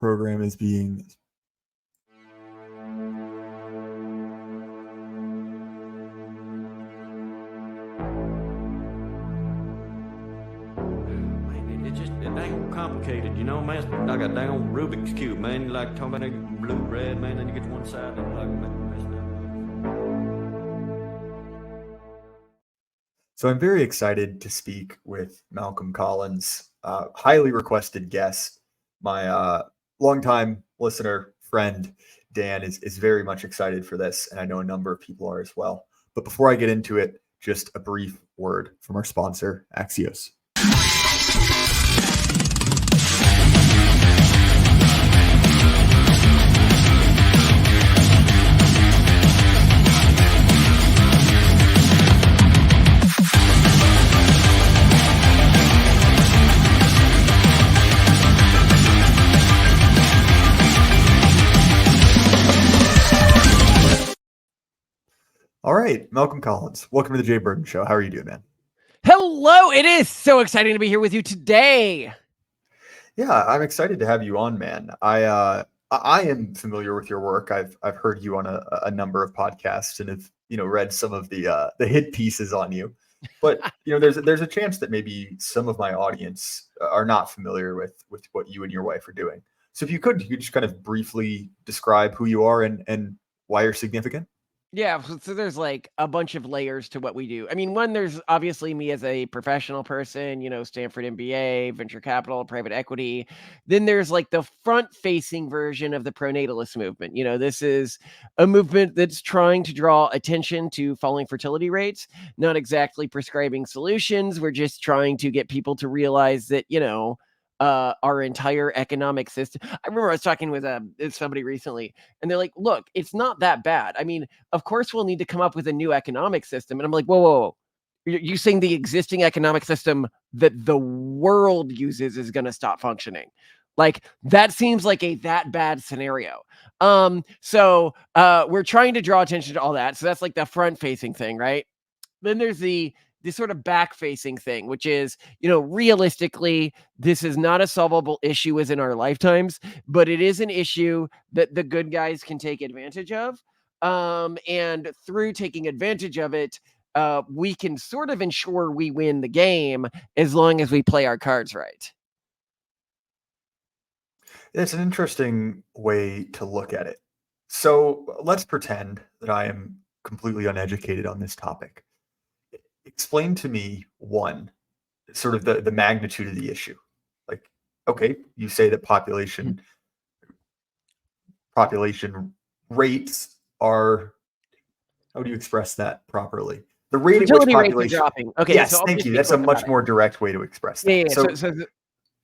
program is being it ain't complicated, you know, man. Like a damn Rubik's Cube, man. You like talking about blue, red, man, then you get to one side and like messing up. So I'm very excited to speak with Malcolm Collins, highly requested guest. My longtime listener, friend, Dan, is very much excited for this, and I know a number of people are as well. But before I get into it, just a brief word from our sponsor, Axios. All right, Malcolm Collins, welcome to the Jay Burden Show. How are you doing, man? Hello, it is so exciting to be here with you today. Yeah, I'm excited to have you on, man. I am familiar with your work. I've heard you on a number of podcasts and have read some of the hit pieces on you. But there's a chance that maybe some of my audience are not familiar with what you and your wife are doing. So if you could just kind of briefly describe who you are and why you're significant. Yeah, so there's like a bunch of layers to what we do. I mean, one, there's obviously me as a professional person, Stanford MBA, venture capital, private equity. Then there's like the front-facing version of the pro-natalist movement. This is a movement that's trying to draw attention to falling fertility rates, not exactly prescribing solutions. We're just trying to get people to realize that, our entire economic system. I remember I was talking with somebody recently, and they're like, look, it's not that bad. I mean, of course we'll need to come up with a new economic system. And I'm like, whoa. You're saying the existing economic system that the world uses is going to stop functioning? Like, that seems like that bad scenario. So we're trying to draw attention to all that. So that's like the front facing thing, right? Then there's the sort of back-facing thing, which is, realistically, this is not a solvable issue within our lifetimes, but it is an issue that the good guys can take advantage of. And through taking advantage of it, we can sort of ensure we win the game as long as we play our cards right. It's an interesting way to look at it. So let's pretend that I am completely uneducated on this topic. Explain to me, one, sort of the magnitude of the issue. Like, okay, you say that population rates are, how do you express that properly? The rate at which population rates are dropping. Okay, yes, so thank you. That's a much more direct way to express that. Yeah.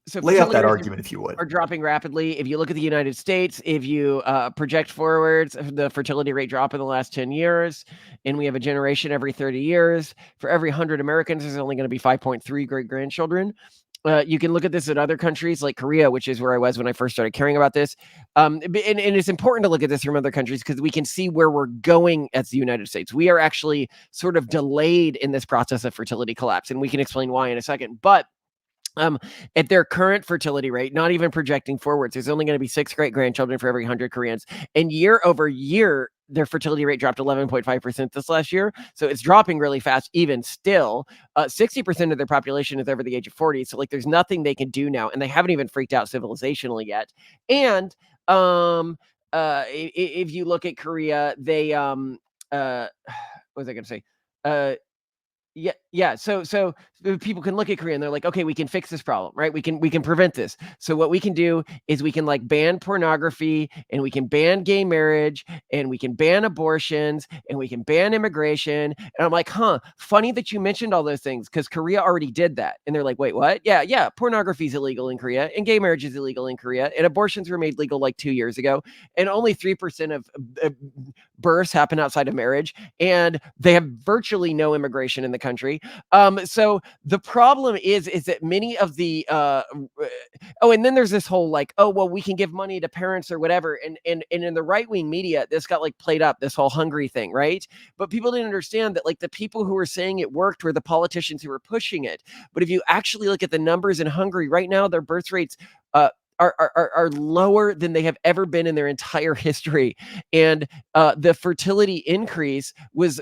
So lay out that argument if you would. Are dropping rapidly. If you look at the United States, if you project forwards the fertility rate drop in the last 10 years, and we have a generation every 30 years, for every 100 Americans, there's only going to be 5.3 great-grandchildren. You can look at this in other countries like Korea, which is where I was when I first started caring about this. And it's important to look at this from other countries because we can see where we're going as the United States. We are actually sort of delayed in this process of fertility collapse, and we can explain why in a second. But at their current fertility rate, not even projecting forwards, there's only going to be 6 great-grandchildren for every 100 Koreans. And year over year, their fertility rate dropped 11.5% this last year. So it's dropping really fast, even still. 60% of their population is over the age of 40. So like there's nothing they can do now. And they haven't even freaked out civilizationally yet. And if you look at Korea, they, what was I going to say? Yeah. So people can look at Korea and they're like, okay, we can fix this problem, right? We can prevent this. So what we can do is we can like ban pornography, and we can ban gay marriage, and we can ban abortions, and we can ban immigration. And I'm like, funny that you mentioned all those things because Korea already did that. And they're like, wait, what? Yeah. Pornography is illegal in Korea, and gay marriage is illegal in Korea, and abortions were made legal like 2 years ago, and only 3% of births happen outside of marriage, and they have virtually no immigration in the country. So the problem is that many of the and then there's this whole like, oh well, we can give money to parents or whatever, and in the right-wing media this got like played up, this whole hungry thing, right? But people didn't understand that like the people who were saying it worked were the politicians who were pushing it. But if you actually look at the numbers in Hungary right now, their birth rates are lower than they have ever been in their entire history, and the fertility increase was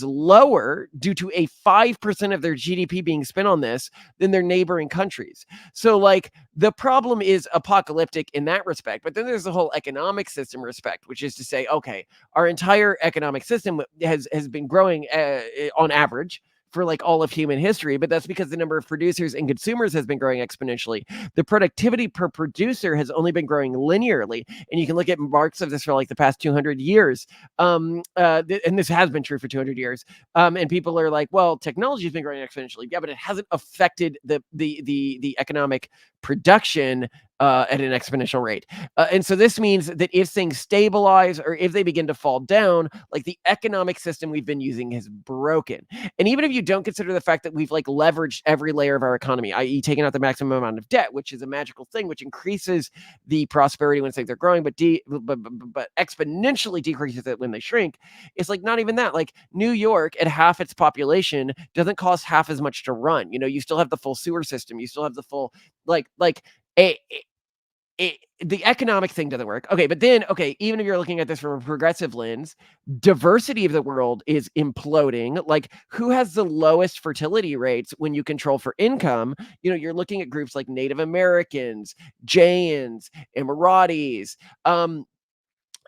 lower due to a 5% of their GDP being spent on this than their neighboring countries. So like the problem is apocalyptic in that respect, but then there's the whole economic system respect, which is to say, okay, our entire economic system has been growing on average for like all of human history, but that's because the number of producers and consumers has been growing exponentially. The productivity per producer has only been growing linearly, and you can look at marks of this for like the past 200 years. And this has been true for 200 years. And people are like, well, technology has been growing exponentially. Yeah, but it hasn't affected the economic production at an exponential rate. And so this means that if things stabilize or if they begin to fall down, like the economic system we've been using is broken. And even if you don't consider the fact that we've like leveraged every layer of our economy, i.e., taking out the maximum amount of debt, which is a magical thing, which increases the prosperity when things are growing, but exponentially decreases it when they shrink. It's like not even that. Like New York at half its population doesn't cost half as much to run. You know, you still have the full sewer system. You still have the full like a the economic thing doesn't work. Okay, but then, okay, even if you're looking at this from a progressive lens, diversity of the world is imploding. Like, who has the lowest fertility rates when you control for income? You know, you're looking at groups like Native Americans, Jains, Emiratis,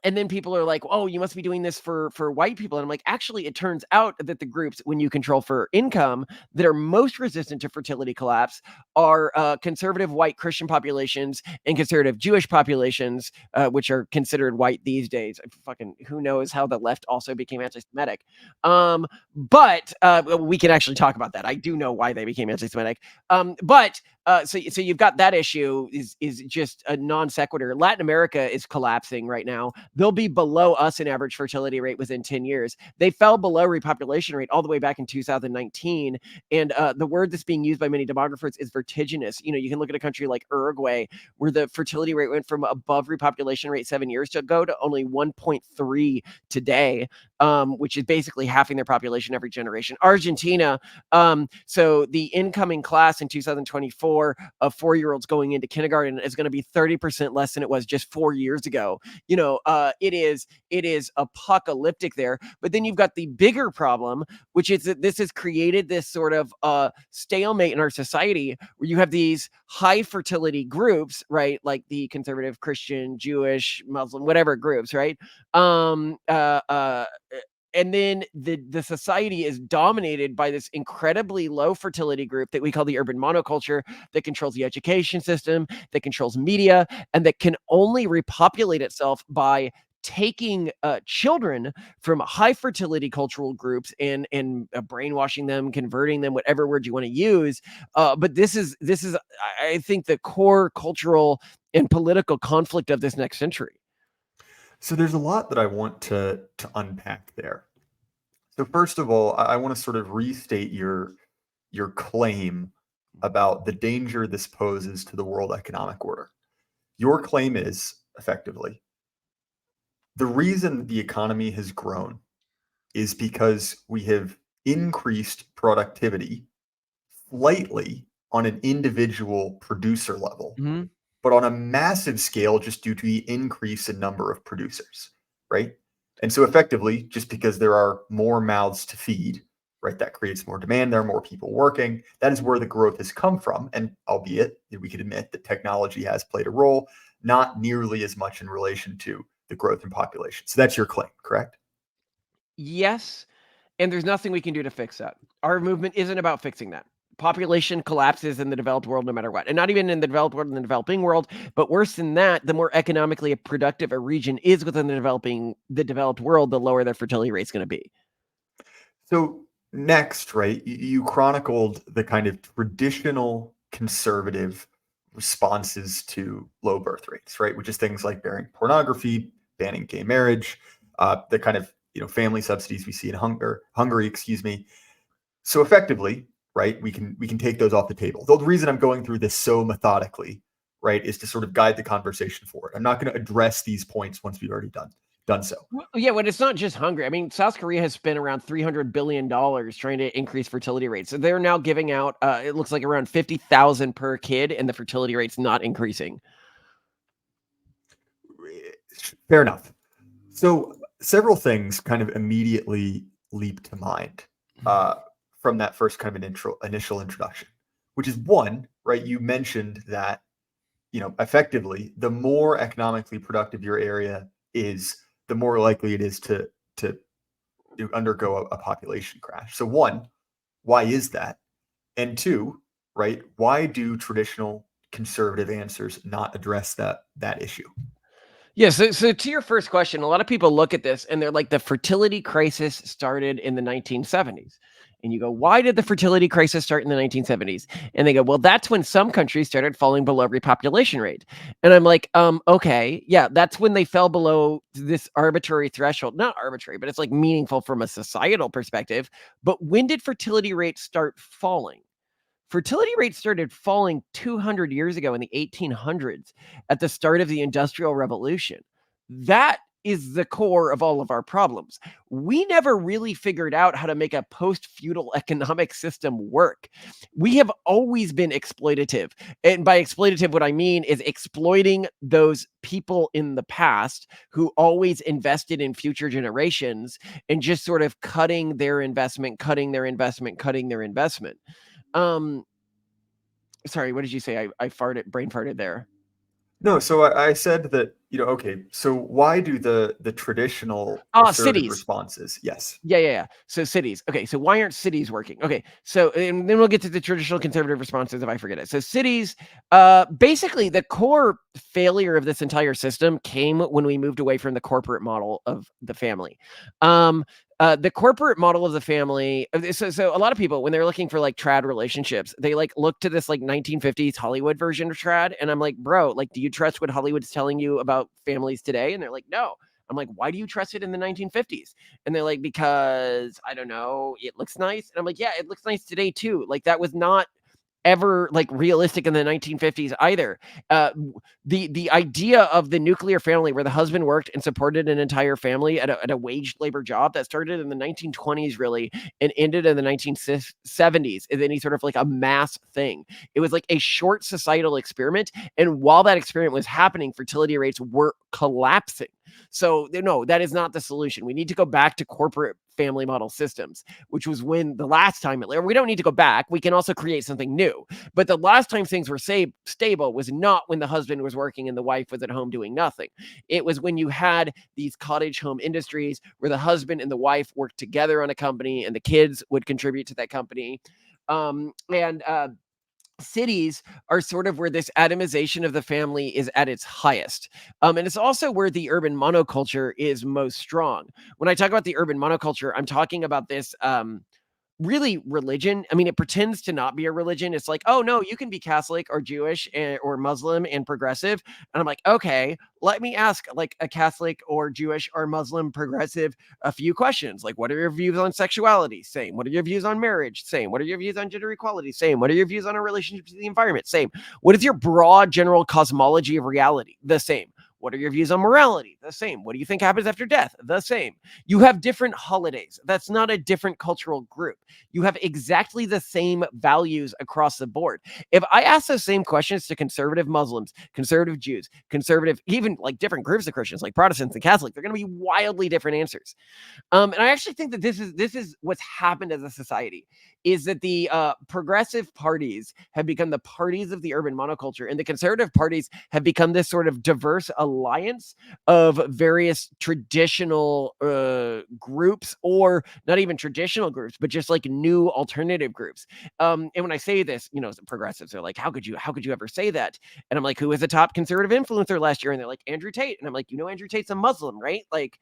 and then people are like, oh, you must be doing this for white people. And I'm like, actually, it turns out that the groups, when you control for income, that are most resistant to fertility collapse are conservative white Christian populations and conservative Jewish populations, which are considered white these days. Fucking who knows how the left also became anti-Semitic. But we can actually talk about that. I do know why they became anti-Semitic. So you've got that issue is just a non sequitur. Latin America is collapsing right now. They'll be below us in average fertility rate within 10 years. They fell below repopulation rate all the way back in 2019. And the word that's being used by many demographers is vertiginous. You know, you can look at a country like Uruguay, where the fertility rate went from above repopulation rate 7 years ago to only 1.3 today, which is basically halving their population every generation. Argentina, so the incoming class in 2024 of 4-year-olds going into kindergarten is going to be 30% less than it was just 4 years ago. You know, it is apocalyptic there. But then you've got the bigger problem, which is that this has created this sort of stalemate in our society where you have these high fertility groups, right? Like the conservative Christian, Jewish, Muslim, whatever groups, right? And then the society is dominated by this incredibly low fertility group that we call the urban monoculture, that controls the education system, that controls media, and that can only repopulate itself by taking children from high fertility cultural groups and brainwashing them, converting them, whatever word you want to use. But this is I think the core cultural and political conflict of this next century. So there's a lot that I want to unpack there. So first of all, I want to sort of restate your claim about the danger this poses to the world economic order. Your claim is effectively the reason the economy has grown is because we have increased productivity slightly on an individual producer level, Mm-hmm. but on a massive scale just due to the increase in number of producers, right? And so effectively, just because there are more mouths to feed, right, that creates more demand, there are more people working. That is where the growth has come from. And albeit we could admit that technology has played a role, not nearly as much in relation to the growth in population. So that's your claim, correct? Yes, and there's nothing we can do to fix that. Our movement isn't about fixing that. Population collapses in the developed world no matter what. And not even in the developed world, in the developing world, but worse than that, the more economically productive a region is within the developed world, the lower their fertility rate is going to be. So next, right, you chronicled the kind of traditional conservative responses to low birth rates, right, which is things like banning pornography, banning gay marriage, the kind of family subsidies we see in Hungary, excuse me. So effectively, right, we can take those off the table. Though the reason I'm going through this so methodically, right, is to sort of guide the conversation forward. I'm not going to address these points once we've already done so. Well, yeah, when it's not just Hungary. I mean, South Korea has spent around $300 billion trying to increase fertility rates. So they're now giving out, it looks like around 50,000 per kid, and the fertility rate's not increasing. Fair enough. So several things kind of immediately leap to mind uh, from that first kind of initial introduction, which is one, right? You mentioned that, effectively, the more economically productive your area is, the more likely it is to undergo a population crash. So one, why is that? And two, right? Why do traditional conservative answers not address that issue? Yeah, so to your first question, a lot of people look at this and they're like, the fertility crisis started in the 1970s. And you go, why did the fertility crisis start in the 1970s? And they go, well, that's when some countries started falling below repopulation rate. And I'm like, okay, yeah, that's when they fell below this arbitrary threshold. Not arbitrary, but it's like meaningful from a societal perspective. But when did fertility rates start falling? Fertility rates started falling 200 years ago in the 1800s at the start of the Industrial Revolution. That is the core of all of our problems. We never really figured out how to make a post feudal economic system work. We have always been exploitative. And by exploitative, what I mean is exploiting those people in the past who always invested in future generations and just sort of cutting their investment, cutting their investment, cutting their investment. Um, Sorry, what did you say? I farted, brain farted there. No, so I said that, okay, so why do the traditional Ah, conservative cities. responses? Yes. Yeah. So cities. Okay, so why aren't cities working? Okay, so and then we'll get to the traditional conservative responses if I forget it. So cities, basically the core failure of this entire system came when we moved away from the corporate model of the family. Um, the corporate model of the family. So a lot of people, when they're looking for like trad relationships, they like look to this like 1950s Hollywood version of trad, and I'm like, bro, like, do you trust what Hollywood's telling you about families today? And they're like, no. I'm like, why do you trust it in the 1950s? And they're like, because I don't know, it looks nice. And I'm like, yeah, it looks nice today too. Like that was not ever like realistic in the 1950s either. The idea of the nuclear family where the husband worked and supported an entire family at a wage labor job that started in the 1920s really and ended in the 1970s is any sort of like a mass thing. It was like a short societal experiment, and while that experiment was happening, fertility rates were collapsing. So no, that is not the solution. We need to go back to corporate family model systems, which was when the last time we don't need to go back. We can also create something new. But the last time things were stable was not when the husband was working and the wife was at home doing nothing. It was when you had these cottage home industries where the husband and the wife worked together on a company and the kids would contribute to that company. And cities are sort of where this atomization of the family is at its highest. And it's also where the urban monoculture is most strong. When I talk about the urban monoculture, I'm talking about this really religion. I mean, it pretends to not be a religion. It's like, oh no, you can be Catholic or Jewish or Muslim and progressive. And I'm like, okay, let me ask like a Catholic or Jewish or Muslim progressive a few questions. Like, what are your views on sexuality? Same. What are your views on marriage? Same. What are your views on gender equality? Same. What are your views on a relationship to the environment? Same. What is your broad general cosmology of reality? The same. What are your views on morality? The same. What do you think happens after death? The same. You have different holidays. That's not a different cultural group. You have exactly the same values across the board. If I ask those same questions to conservative Muslims, conservative Jews, conservative, even like different groups of Christians, like Protestants and Catholics, they're going to be wildly different answers. And I actually think that this is what's happened as a society is that the progressive parties have become the parties of the urban monoculture, and the conservative parties have become this sort of diverse alliance of various traditional groups, or not even traditional groups, but just like new alternative groups. And when I say this, progressives are like, how could you ever say that? And I'm like, who was the top conservative influencer last year? And they're like, Andrew Tate. And I'm like, Andrew Tate's a Muslim, right? Like,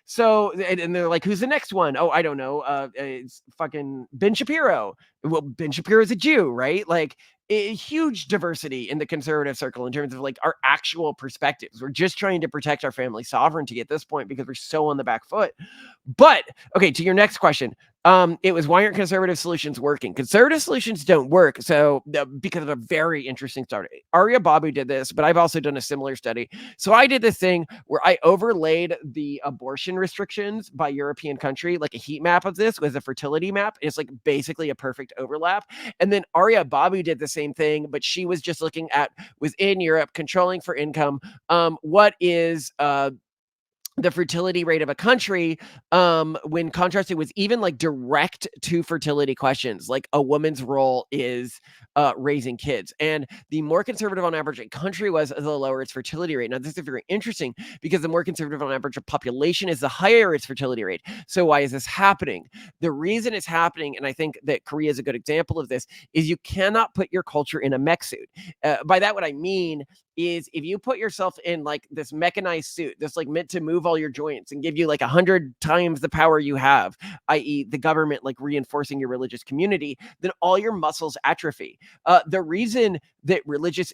so and they're like, who's the next one? Oh, I don't know. It's fucking Ben Shapiro. Well, Ben Shapiro's a Jew, right? Like a huge diversity in the conservative circle in terms of like our actual perspectives. We're just trying to protect our family sovereignty at this point because we're so on the back foot. But okay, to your next question. It was, why aren't conservative solutions working? Conservative solutions don't work. So because of a very interesting study, Arya Babu did this, but I've also done a similar study. So I did this thing where I overlaid the abortion restrictions by European country, like a heat map of this with a fertility map. It's like basically a perfect overlap. And then Arya Babu did the same thing, but she was just looking at within Europe, controlling for income. What is the fertility rate of a country, when contrasted with even like direct to fertility questions, like a woman's role is raising kids. And the more conservative on average a country was, the lower its fertility rate. Now, this is very interesting because the more conservative on average a population is, the higher its fertility rate. So why is this happening? The reason it's happening, and I think that Korea is a good example of this, is you cannot put your culture in a mech suit. By that, what I mean is if you put yourself in like this mechanized suit that's like meant to move all your joints and give you like 100 times the power you have, i.e., the government like reinforcing your religious community, then all your muscles atrophy. The reason that religions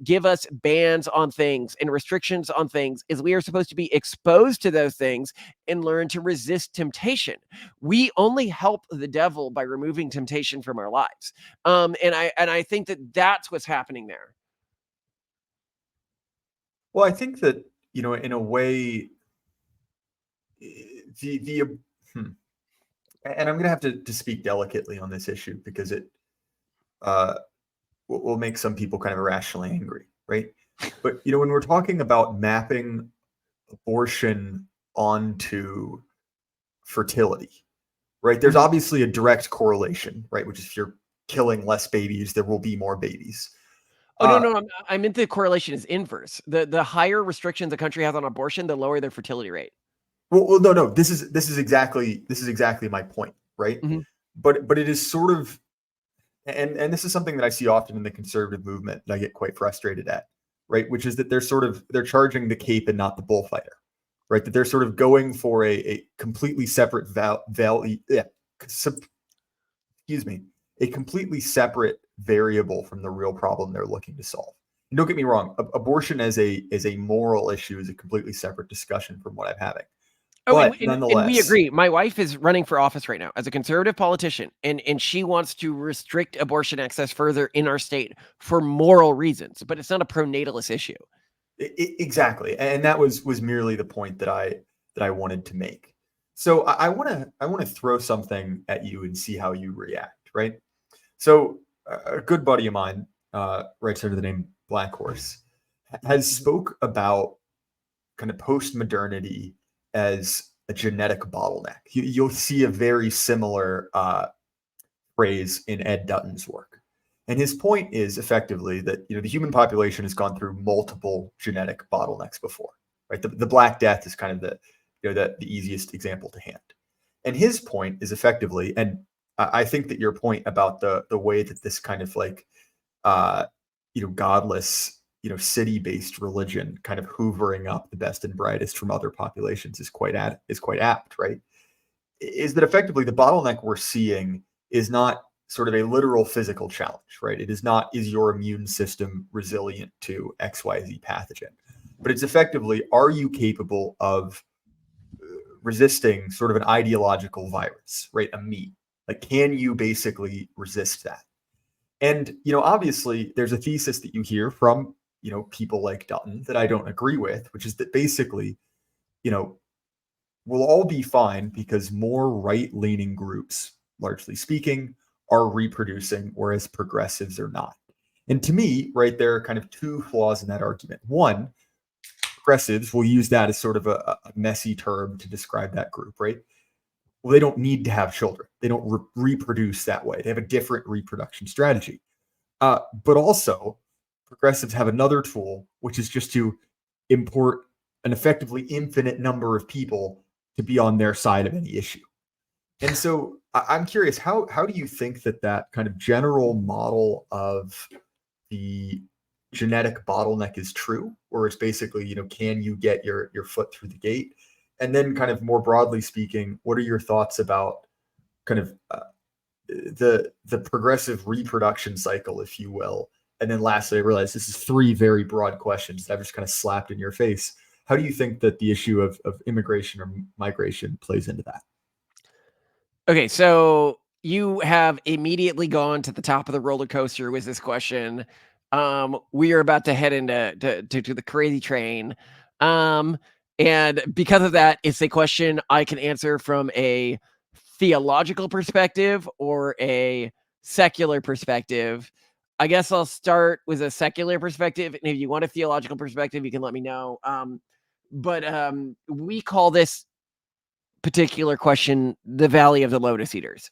give us bans on things and restrictions on things is we are supposed to be exposed to those things and learn to resist temptation. We only help the devil by removing temptation from our lives. And I think that that's what's happening there. Well, I think that, in a way, the hmm, and I'm going to have to speak delicately on this issue because it uh, will make some people kind of irrationally angry, right? But when we're talking about mapping abortion onto fertility, right? There's obviously a direct correlation, right? Which is if you're killing less babies, there will be more babies. Oh, no, Uh, no, I meant the correlation is inverse. The higher restrictions a country has on abortion, the lower their fertility rate. well, no. This is exactly my point, right? Mhm. But it is sort of, and this is something that I see often in the conservative movement that I get quite frustrated at, right? Which is that they're charging the cape and not the bullfighter, right? That they're sort of going for a completely separate excuse me, a completely separate variable from the real problem they're looking to solve. And don't get me wrong, abortion as a moral issue is a completely separate discussion from what I'm having. Oh, But and we nonetheless, agree. My wife is running for office right now as a conservative politician, and she wants to restrict abortion access further in our state for moral reasons, but it's not a pro-natalist issue. exactly, and that was merely the point that I wanted to make. So I want to throw something at you and see how you react, right? So a good buddy of mine, writes under the name Black Horse, has spoke about kind of post modernity as a genetic bottleneck. You'll see a very similar phrase in Ed Dutton's work. And his point is effectively that the human population has gone through multiple genetic bottlenecks before, right? The Black Death is kind of the easiest example to hand. And his point is effectively, and I think that your point about the way that this kind of like uh, godless, city-based religion kind of hoovering up the best and brightest from other populations is quite apt, right? Is that effectively the bottleneck we're seeing is not sort of a literal physical challenge, right? It is not, is your immune system resilient to XYZ pathogen? But it's effectively, are you capable of resisting sort of an ideological virus, right? A me. Like, can you basically resist that? And, obviously there's a thesis that you hear from, people like Dutton that I don't agree with, which is that basically, we'll all be fine because more right-leaning groups, largely speaking, are reproducing, whereas progressives are not. And to me, right, there are kind of two flaws in that argument. One, progressives will use that as sort of a messy term to describe that group, right? Well, they don't need to have children. They don't reproduce that way. They have a different reproduction strategy. But also, progressives have another tool, which is just to import an effectively infinite number of people to be on their side of any issue. And so I'm curious, how do you think that kind of general model of the genetic bottleneck is true, or it's basically, can you get your foot through the gate? And then kind of more broadly speaking, what are your thoughts about kind of the progressive reproduction cycle, if you will? And then lastly, I realize this is three very broad questions that I've just kind of slapped in your face. How do you think that the issue of immigration or migration plays into that? Okay, so you have immediately gone to the top of the roller coaster with this question. We are about to head into to the crazy train. Um, and because of that, it's a question I can answer from a theological perspective or a secular perspective. I guess I'll start with a secular perspective, and if you want a theological perspective, you can let me know. But we call this particular question the Valley of the Lotus Eaters.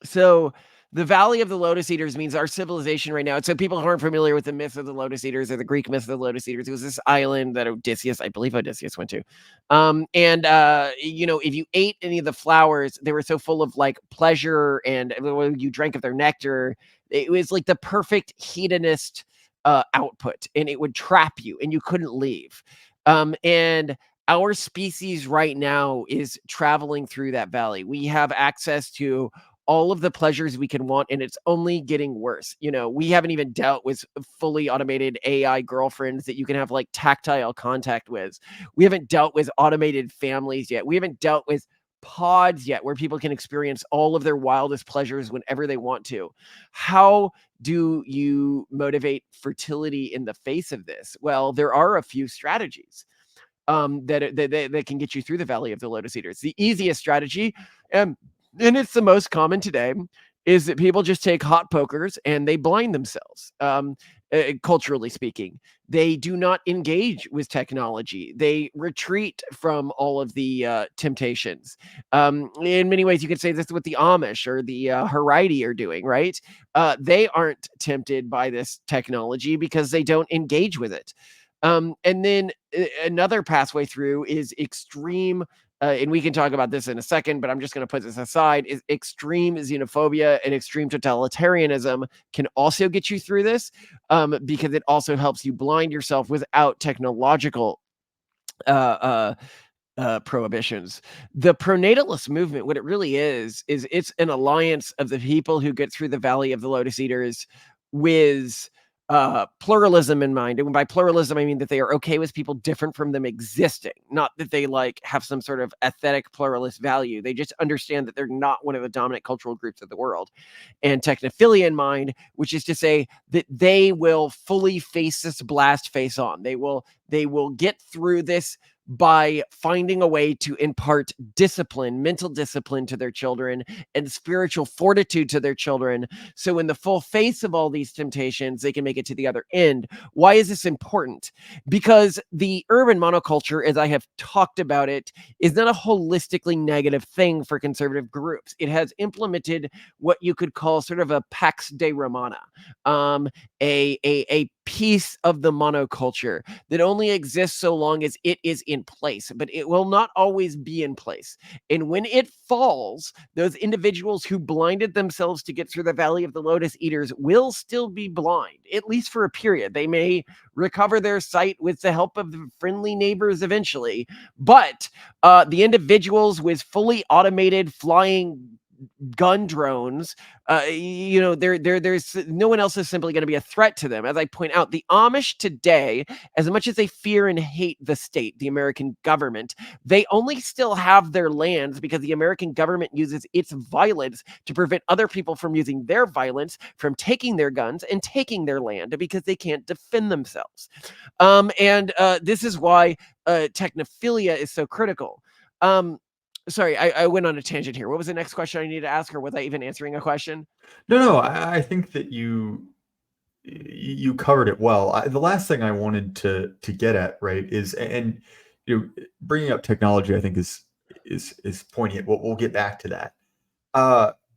So the Valley of the Lotus Eaters means our civilization right now. So people who aren't familiar with the myth of the Lotus Eaters or the Greek myth of the Lotus Eaters, it was this island that Odysseus, I believe Odysseus went to. If you ate any of the flowers, they were so full of like pleasure, and when you drank of their nectar, it was like the perfect hedonist output, and it would trap you and you couldn't leave. And our species right now is traveling through that valley. We have access to all of the pleasures we can want, and it's only getting worse. We haven't even dealt with fully automated AI girlfriends that you can have like tactile contact with. We haven't dealt with automated families yet. We haven't dealt with pods yet where people can experience all of their wildest pleasures whenever they want to. How do you motivate fertility in the face of this? Well, there are a few strategies that can get you through the Valley of the Lotus Eaters. The easiest strategy, and it's the most common today, is that people just take hot pokers and they blind themselves. Culturally speaking, they do not engage with technology. They retreat from all of the temptations. In many ways, you could say this is what the Amish or the Haredi are doing, right? They aren't tempted by this technology because they don't engage with it. And then another pathway through is extreme, and we can talk about this in a second, but I'm just going to put this aside, is extreme xenophobia and extreme totalitarianism can also get you through this, because it also helps you blind yourself without technological uh, prohibitions. The pro-natalist movement, what it really is it's an alliance of the people who get through the Valley of the Lotus Eaters with pluralism in mind. And by pluralism, I mean that they are okay with people different from them existing, not that they like have some sort of aesthetic pluralist value. They just understand that they're not one of the dominant cultural groups of the world. And technophilia in mind, which is to say that they will fully face this blast face on. They will get through this by finding a way to impart discipline, mental discipline to their children and spiritual fortitude to their children. So, in the full face of all these temptations, they can make it to the other end. Why is this important? Because the urban monoculture, as I have talked about it, is not a holistically negative thing for conservative groups. It has implemented what you could call sort of a Pax de Romana, a piece of the monoculture that only exists so long as it is in place, but it will not always be in place. And when it falls, those individuals who blinded themselves to get through the Valley of the Lotus Eaters will still be blind, at least for a period. They may recover their sight with the help of the friendly neighbors eventually, but the individuals with fully automated flying gun drones, there's no one else is simply going to be a threat to them. As I point out, the Amish today, as much as they fear and hate the state, the American government, they only still have their lands because the American government uses its violence to prevent other people from using their violence, from taking their guns and taking their land because they can't defend themselves. And this is why technophilia is so critical. Sorry, I went on a tangent here. What was the next question I need to ask, or was I even answering a question? No, I think that you covered it well. The last thing I wanted to get at, right, is and bringing up technology, I think is poignant. We'll get back to that.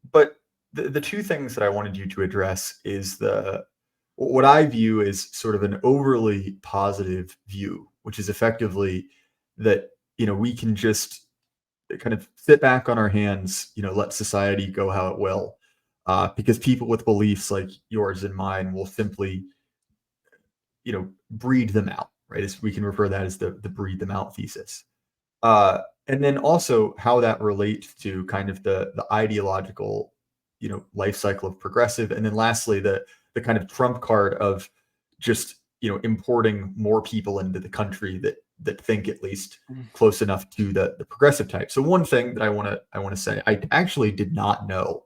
But the two things that I wanted you to address is the what I view as sort of an overly positive view, which is effectively that we can just kind of sit back on our hands, let society go how it will, because people with beliefs like yours and mine will simply, breed them out, right? As we can refer to that as the breed them out thesis. And then also how that relates to kind of the ideological, life cycle of progressive, and then lastly the kind of trump card of just importing more people into the country that think at least Mm. close enough to the progressive type. So one thing that I want to say, I actually did not know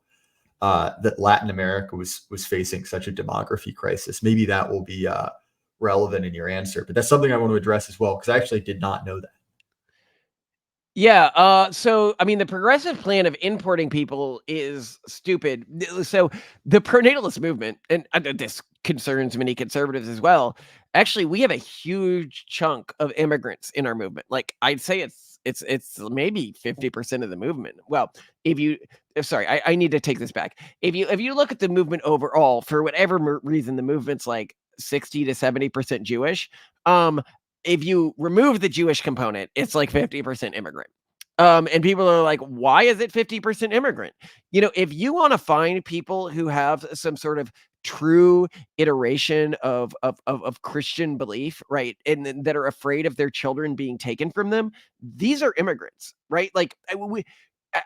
that Latin America was facing such a demography crisis. Maybe that will be relevant in your answer, but that's something I want to address as well because I actually did not know that. Yeah, so, I mean, the progressive plan of importing people is stupid. So, the pro-natalist movement, and this concerns many conservatives as well. Actually, we have a huge chunk of immigrants in our movement. Like, I'd say it's maybe 50% of the movement. Well, if you sorry, I need to take this back. If you look at the movement overall, for whatever reason, the movement's like 60 to 70% Jewish. Um, if you remove the Jewish component, it's like 50% immigrant. And people are like, why is it 50% immigrant? If you want to find people who have some sort of true iteration of Christian belief, right? That are afraid of their children being taken from them, these are immigrants, right? Like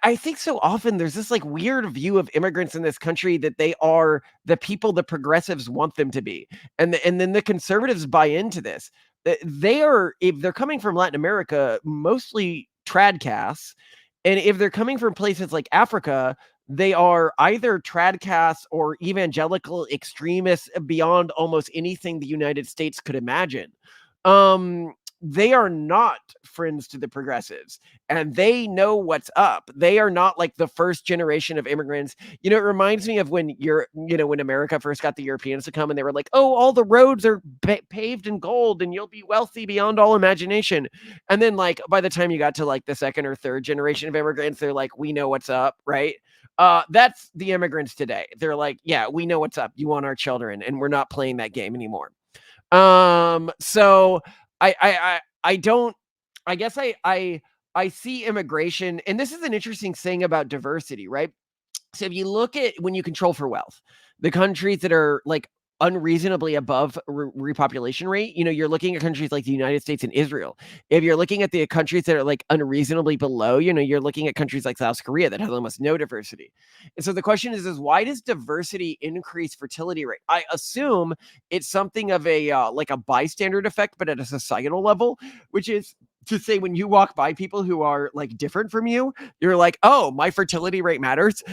I think so often there's this like weird view of immigrants in this country that they are the people the progressives want them to be. And then the conservatives buy into this. They are, if they're coming from Latin America, mostly tradcasts. And if they're coming from places like Africa, they are either tradcasts or evangelical extremists beyond almost anything the United States could imagine. They are not friends to the progressives, and they know what's up. They are not like the first generation of immigrants. It reminds me of when America first got the Europeans to come and they were like, oh, all the roads are paved in gold and you'll be wealthy beyond all imagination. And then, like, by the time you got to like the second or third generation of immigrants, they're like, we know what's up, right? That's the immigrants today. They're like, yeah, we know what's up. You want our children, and we're not playing that game anymore. So I don't. I guess I see immigration, and this is an interesting thing about diversity, right? So if you look at when you control for wealth, the countries that are like unreasonably above repopulation rate, you're looking at countries like the United States and Israel. If you're looking at the countries that are like unreasonably below, you're looking at countries like South Korea that has almost no diversity. And so the question is why does diversity increase fertility rate? I assume it's something of a like a bystander effect, but at a societal level, which is to say when you walk by people who are like different from you, you're like, oh, my fertility rate matters.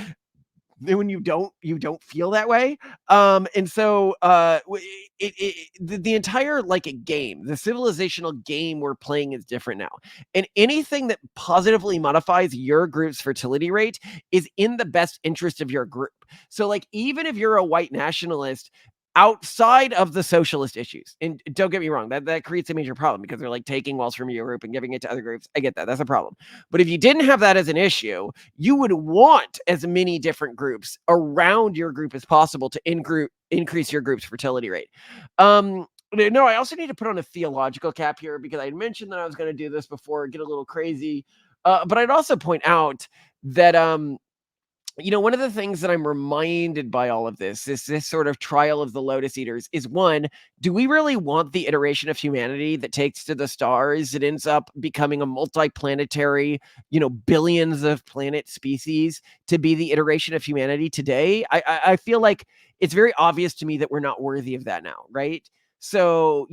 And when you don't feel that way. And so the entire like a game, the civilizational game we're playing is different now. And anything that positively modifies your group's fertility rate is in the best interest of your group. So like even if you're a white nationalist outside of the socialist issues, and don't get me wrong, that creates a major problem because they're like taking wealth from your group and giving it to other groups. I get that. That's a problem. But if you didn't have that as an issue, you would want as many different groups around your group as possible to increase your group's fertility rate. No, I also need to put on a theological cap here because I mentioned that I was going to do this before, get a little crazy. But I'd also point out that one of the things that I'm reminded by all of this is this sort of trial of the Lotus Eaters is one, do we really want the iteration of humanity that takes to the stars that ends up becoming a multi-planetary, billions of planet species to be the iteration of humanity today? I feel like it's very obvious to me that we're not worthy of that now, right? So,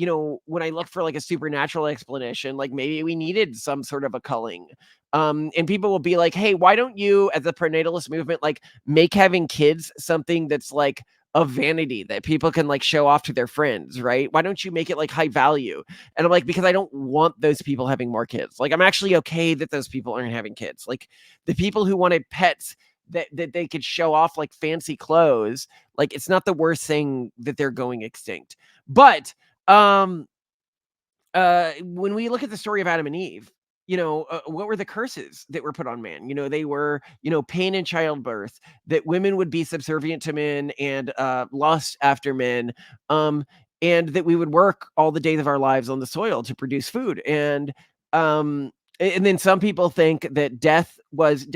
when I look for like a supernatural explanation, like maybe we needed some sort of a culling. And people will be like, hey, why don't you, as a prenatalist movement, like make having kids something that's like a vanity that people can like show off to their friends, right? Why don't you make it like high value? And I'm like, because I don't want those people having more kids. Like, I'm actually okay that those people aren't having kids. Like, the people who wanted pets that they could show off like fancy clothes, like it's not the worst thing that they're going extinct. But when we look at the story of Adam and Eve, what were the curses that were put on man? They were, pain in childbirth, that women would be subservient to men and lust after men, and that we would work all the days of our lives on the soil to produce food. And then some people think that death was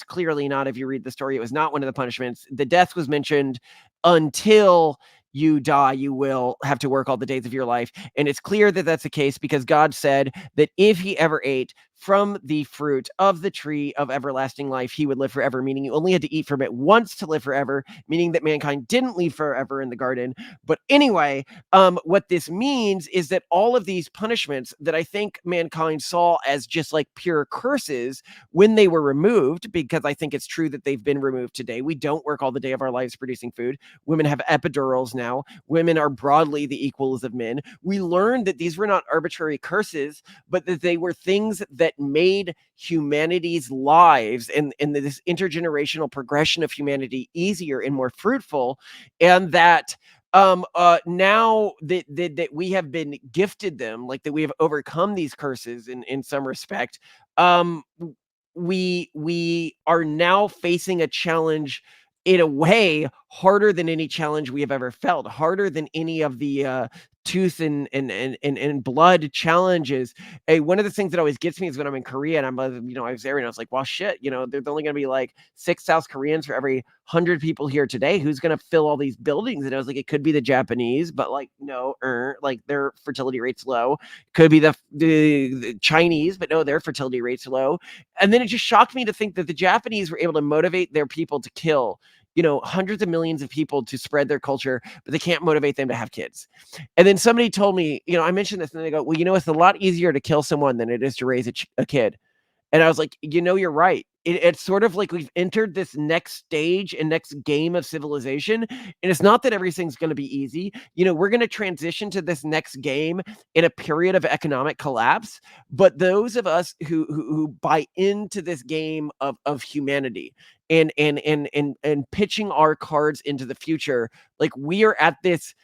clearly not, if you read the story, it was not one of the punishments. The death was mentioned until you die, you will have to work all the days of your life. And it's clear that that's the case because God said that if he ever ate from the fruit of the tree of everlasting life, he would live forever, meaning you only had to eat from it once to live forever, meaning that mankind didn't live forever in the garden. But anyway, what this means is that all of these punishments that I think mankind saw as just like pure curses when they were removed, because I think it's true that they've been removed today. We don't work all the day of our lives producing food. Women have epidurals now. Women are broadly the equals of men. We learned that these were not arbitrary curses, but that they were things that made humanity's lives and this intergenerational progression of humanity easier and more fruitful. And that now that we have been gifted them, like that we have overcome these curses in some respect, um we are now facing a challenge in a way harder than any challenge we have ever felt, harder than any of the tooth and blood challenges. One of the things that always gets me is when I'm in Korea and I was there and I was like, well, shit, there's only going to be like 6 South Koreans for every 100 people here today. Who's going to fill all these buildings? And I was like, it could be the Japanese, but like, no, like their fertility rate's low. Could be the Chinese, but no, their fertility rate's low. And then it just shocked me to think that the Japanese were able to motivate their people to kill, hundreds of millions of people to spread their culture, but they can't motivate them to have kids. And then somebody told me, I mentioned this and they go, well, it's a lot easier to kill someone than it is to raise a kid. And I was like, you're right. It's sort of like we've entered this next stage and next game of civilization. And it's not that everything's going to be easy. We're going to transition to this next game in a period of economic collapse. But those of us who buy into this game of humanity and pitching our cards into the future, like we are at this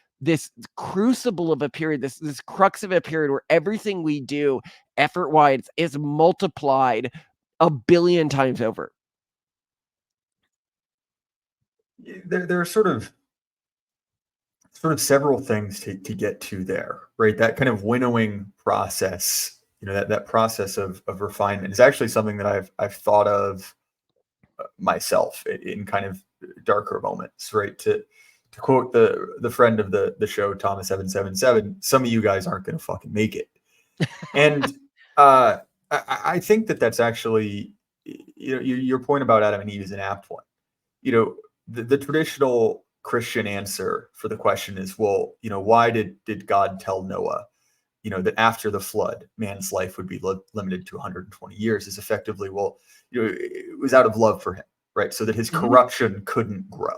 crucible of a period, this crux of a period where everything we do effort wise is multiplied a billion times over. There are sort of several things to get to there, right? That kind of winnowing process, that process of refinement is actually something that I've thought of myself in kind of darker moments, right? To quote the friend of the show, Thomas 777, some of you guys aren't going to fucking make it. And I think that's actually, your point about Adam and Eve is an apt one. The traditional Christian answer for the question is, well, why did God tell Noah, that after the flood, man's life would be limited to 120 years? Is effectively, well, it was out of love for him, right? So that his corruption couldn't grow.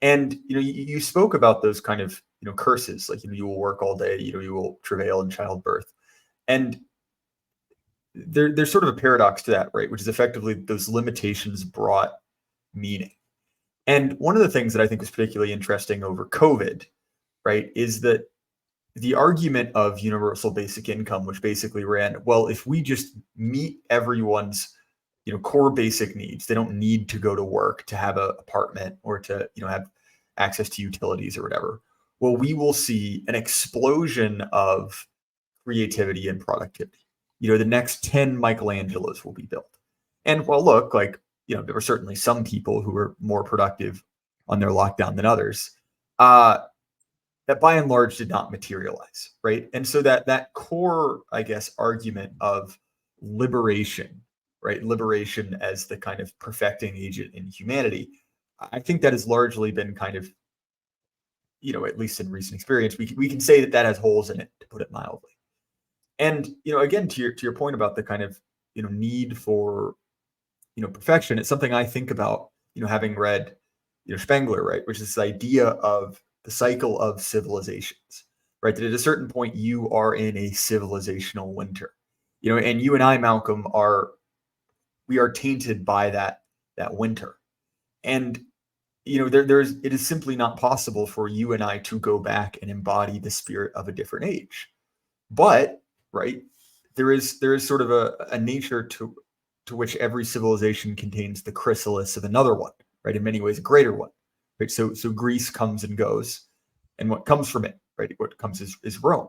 And, you spoke about those kind of, curses, like, you will work all day, you will travail in childbirth. And there's sort of a paradox to that, right? Which is effectively those limitations brought meaning. And one of the things that I think was particularly interesting over COVID, right, is that the argument of universal basic income, which basically ran, well, if we just meet everyone's, core basic needs, they don't need to go to work to have an apartment or to, have access to utilities or whatever. Well, we will see an explosion of creativity and productivity. The next 10 Michelangelos will be built. And well, look, like, there were certainly some people who were more productive on their lockdown than others. That by and large did not materialize, right? And so that core, I guess, argument of liberation, right? Liberation as the kind of perfecting agent in humanity, I think that has largely been kind of, at least in recent experience, we can say that has holes in it, to put it mildly. And, again, to your point about the kind of, need for, perfection, it's something I think about, having read, Spengler, right? Which is this idea of the cycle of civilizations, right? That at a certain point you are in a civilizational winter, and you and I, Malcolm, we are tainted by that winter. And, it is simply not possible for you and I to go back and embody the spirit of a different age. But, right, there is sort of a nature to which every civilization contains the chrysalis of another one, right? In many ways, a greater one, right? So Greece comes and goes, and what comes from it, right? What comes is Rome.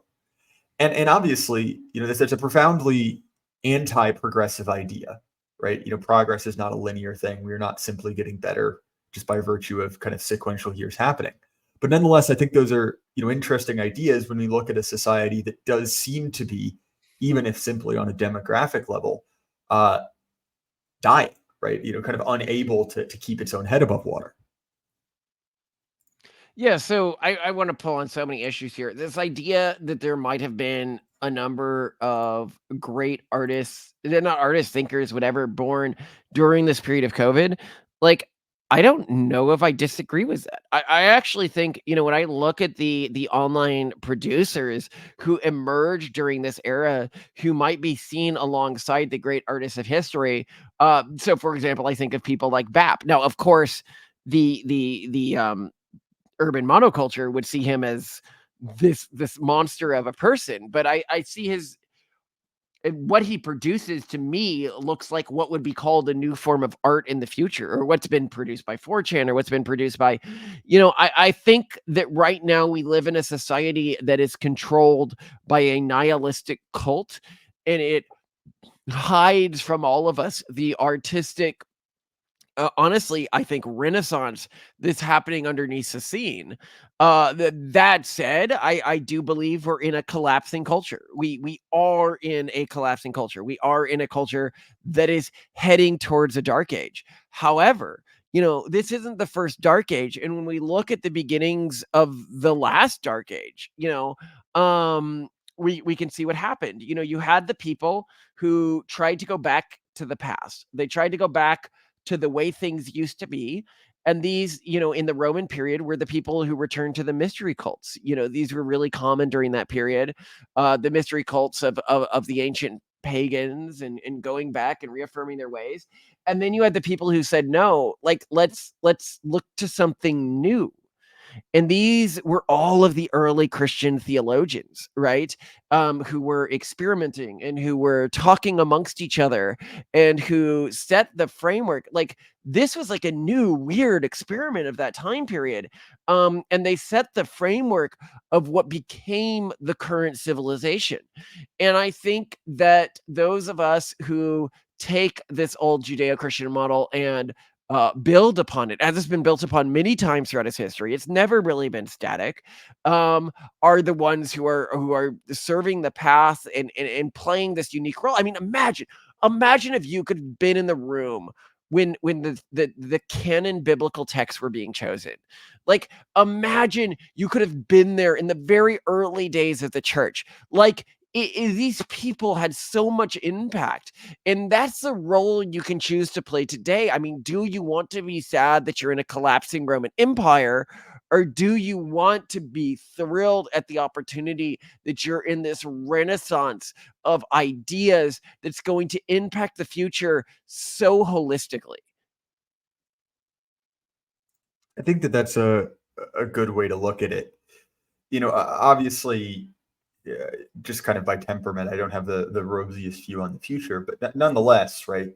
And obviously, that's a profoundly anti-progressive idea, right? Progress is not a linear thing. We're not simply getting better just by virtue of kind of sequential years happening. But nonetheless, I think those are, interesting ideas when we look at a society that does seem to be even if simply on a demographic level, uh, dying, right? Kind of unable to keep its own head above water. Yeah, so I want to pull on so many issues here. This idea that there might have been a number of great artists, they're not artists, thinkers, whatever, born during this period of COVID. Like, I don't know if I disagree with that. I actually think, when I look at the online producers who emerged during this era, who might be seen alongside the great artists of history. So for example, I think of people like BAP. Now, of course, the urban monoculture would see him as this monster of a person, but I see his what he produces to me looks like what would be called a new form of art in the future, or what's been produced by 4chan, or what's been produced by, I think that right now we live in a society that is controlled by a nihilistic cult, and it hides from all of us the artistic, honestly, I think renaissance that's happening underneath the scene. That said, I do believe we're in a collapsing culture. We are in a collapsing culture. We are in a culture that is heading towards a dark age. However, this isn't the first dark age, and when we look at the beginnings of the last dark age, we can see what happened. You had the people who tried to go back to the past. They tried to go back to the way things used to be. And these, in the Roman period, were the people who returned to the mystery cults. These were really common during that period. The mystery cults of the ancient pagans, and going back and reaffirming their ways. And then you had the people who said, no, like let's look to something new. And these were all of the early Christian theologians, right? Who were experimenting and who were talking amongst each other and who set the framework. Like, this was like a new, weird experiment of that time period. And they set the framework of what became the current civilization. And I think that those of us who take this old Judeo-Christian model and build upon it, as it's been built upon many times throughout its history, it's never really been static, are the ones who are serving the path, and playing this unique role. I mean, imagine if you could have been in the room when the canon biblical texts were being chosen. Like, imagine you could have been there in the very early days of the church. Like, these people had so much impact, and that's the role you can choose to play today. I mean, do you want to be sad that you're in a collapsing Roman Empire, or do you want to be thrilled at the opportunity that you're in this renaissance of ideas that's going to impact the future so holistically? I think that that's a good way to look at it. Obviously, yeah, just kind of by temperament, I don't have the rosiest view on the future, but nonetheless, right?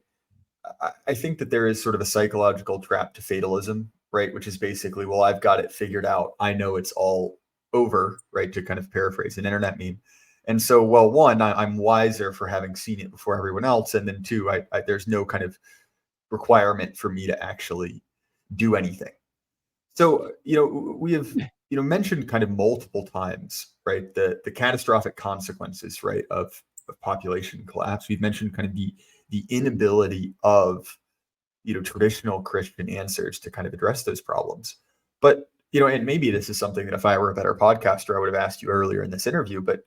I think that there is sort of a psychological trap to fatalism, right? Which is basically, well, I've got it figured out. I know it's all over, right? To kind of paraphrase an internet meme. And so, well, one, I'm wiser for having seen it before everyone else, and then two, there's no kind of requirement for me to actually do anything. So, we have, mentioned kind of multiple times, right, the catastrophic consequences, right, of population collapse. We've mentioned kind of the inability of, traditional Christian answers to kind of address those problems. But, and maybe this is something that if I were a better podcaster, I would have asked you earlier in this interview, but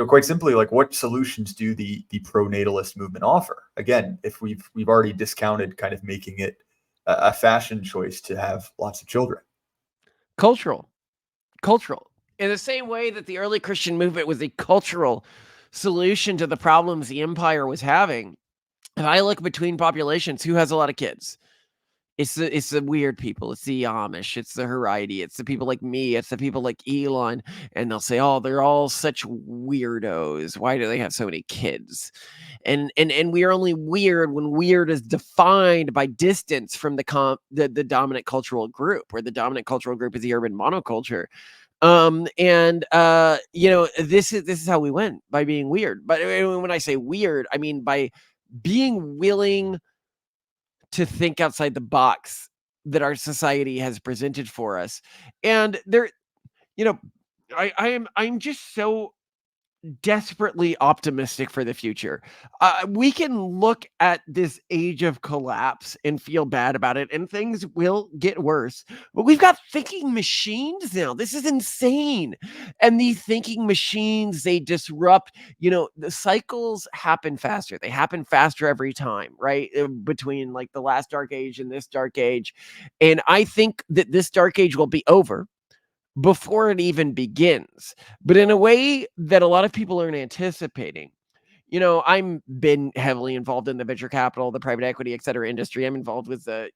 quite simply, like, what solutions do the pro-natalist movement offer? Again, if we've already discounted kind of making it a fashion choice to have lots of children. Cultural. Cultural. In the same way that the early Christian movement was a cultural solution to the problems the empire was having. If I look between populations, who has a lot of kids? It's the weird people. It's the Amish. It's the Haredi. It's the people like me. It's the people like Elon. And they'll say, "Oh, they're all such weirdos. Why do they have so many kids?" And we are only weird when weird is defined by distance from the dominant cultural group, where the dominant cultural group is the urban monoculture. This is how we win, by being weird. But when I say weird, I mean by being willing to think outside the box that our society has presented for us. And there, you know, I'm just so desperately optimistic for the future. We can look at this age of collapse and feel bad about it, and things will get worse. But we've got thinking machines now. This is insane. And these thinking machines, they disrupt, the cycles happen faster. They happen faster every time, right? Between like the last dark age and this dark age. And I think that this dark age will be over before it even begins, but in a way that a lot of people aren't anticipating. I'm been heavily involved in the venture capital, the private equity, et cetera industry. I'm involved with the,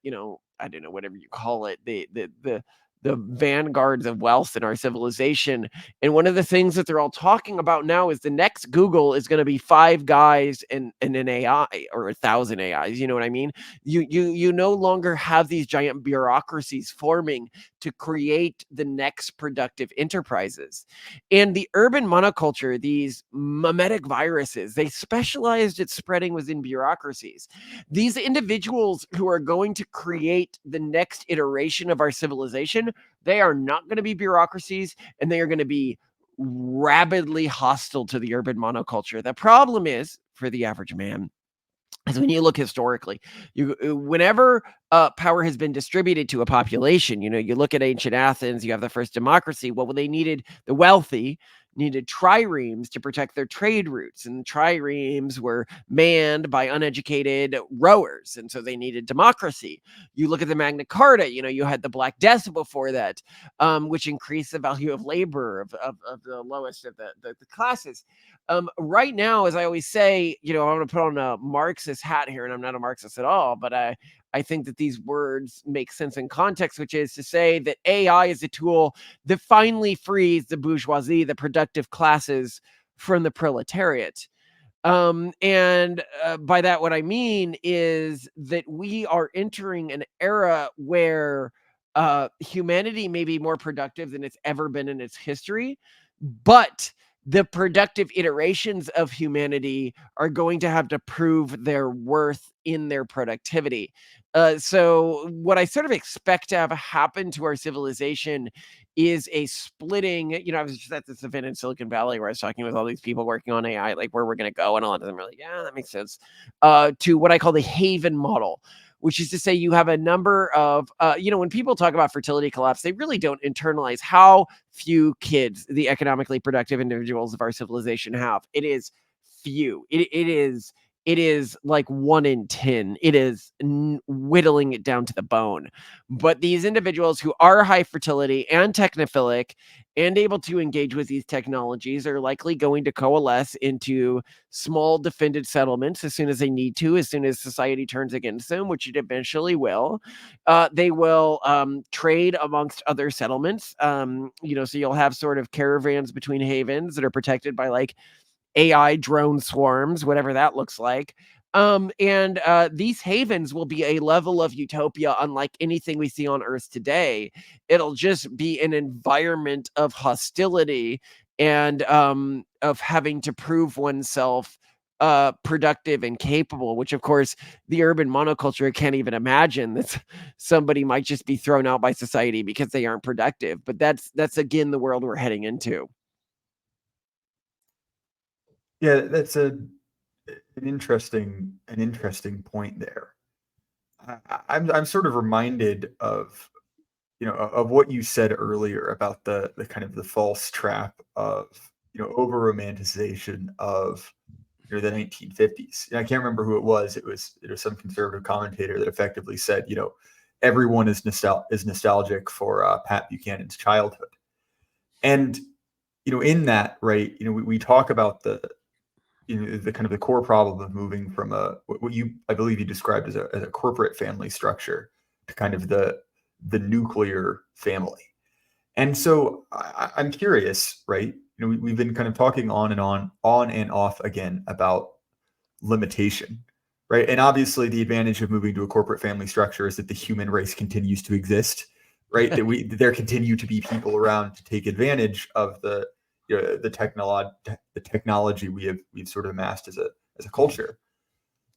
I don't know, whatever you call it, the vanguards of wealth in our civilization. And one of the things that they're all talking about now is the next Google is going to be five guys and an AI or 1,000 AIs. You know what I mean? You no longer have these giant bureaucracies forming to create the next productive enterprises. And the urban monoculture, these mimetic viruses, they specialized at spreading within bureaucracies. These individuals who are going to create the next iteration of our civilization, they are not going to be bureaucracies, and they are going to be rabidly hostile to the urban monoculture. The problem is, for the average man, is when you look historically, whenever power has been distributed to a population, you look at ancient Athens, you have the first democracy. Well, they needed the wealthy needed triremes to protect their trade routes, and triremes were manned by uneducated rowers, and so they needed democracy. You look at the Magna Carta, you had the Black Death before that, which increased the value of labor of the lowest of the classes. Right now, as I always say, I'm going to put on a Marxist hat here, and I'm not a Marxist at all, but I think that these words make sense in context, which is to say that AI is a tool that finally frees the bourgeoisie, the productive classes, from the proletariat. And by that, what I mean is that we are entering an era where humanity may be more productive than it's ever been in its history, but the productive iterations of humanity are going to have to prove their worth in their productivity. So what I sort of expect to have happen to our civilization is a splitting. I was just at this event in Silicon Valley where I was talking with all these people working on AI, like where we're going to go and all of them. Really, yeah, that makes sense. To what I call the Haven model, which is to say you have a number of, when people talk about fertility collapse, they really don't internalize how few kids the economically productive individuals of our civilization have. It is few. It is like 1 in 10. It is whittling it down to the bone. But these individuals who are high fertility and technophilic and able to engage with these technologies are likely going to coalesce into small defended settlements as soon as they need to, as soon as society turns against them, which it eventually will. They will trade amongst other settlements. So you'll have sort of caravans between havens that are protected by like AI drone swarms, whatever that looks like. And these havens will be a level of utopia unlike anything we see on Earth today. It'll just be an environment of hostility and of having to prove oneself productive and capable, which of course the urban monoculture can't even imagine that somebody might just be thrown out by society because they aren't productive. But that's again the world we're heading into. Yeah, that's an interesting point there. I'm sort of reminded of of what you said earlier about the kind of the false trap of over romanticization of the 1950s. I can't remember who it was. It was some conservative commentator that effectively said everyone is nostalgic for Pat Buchanan's childhood, and in that, right, we talk about the kind of the core problem of moving from what you, I believe you described as a corporate family structure to kind of the nuclear family. And so I'm curious, right? We've been kind of talking on and off again about limitation, right? And obviously, the advantage of moving to a corporate family structure is that the human race continues to exist, right? That there continue to be people around to take advantage of the technology we've sort of amassed as a culture.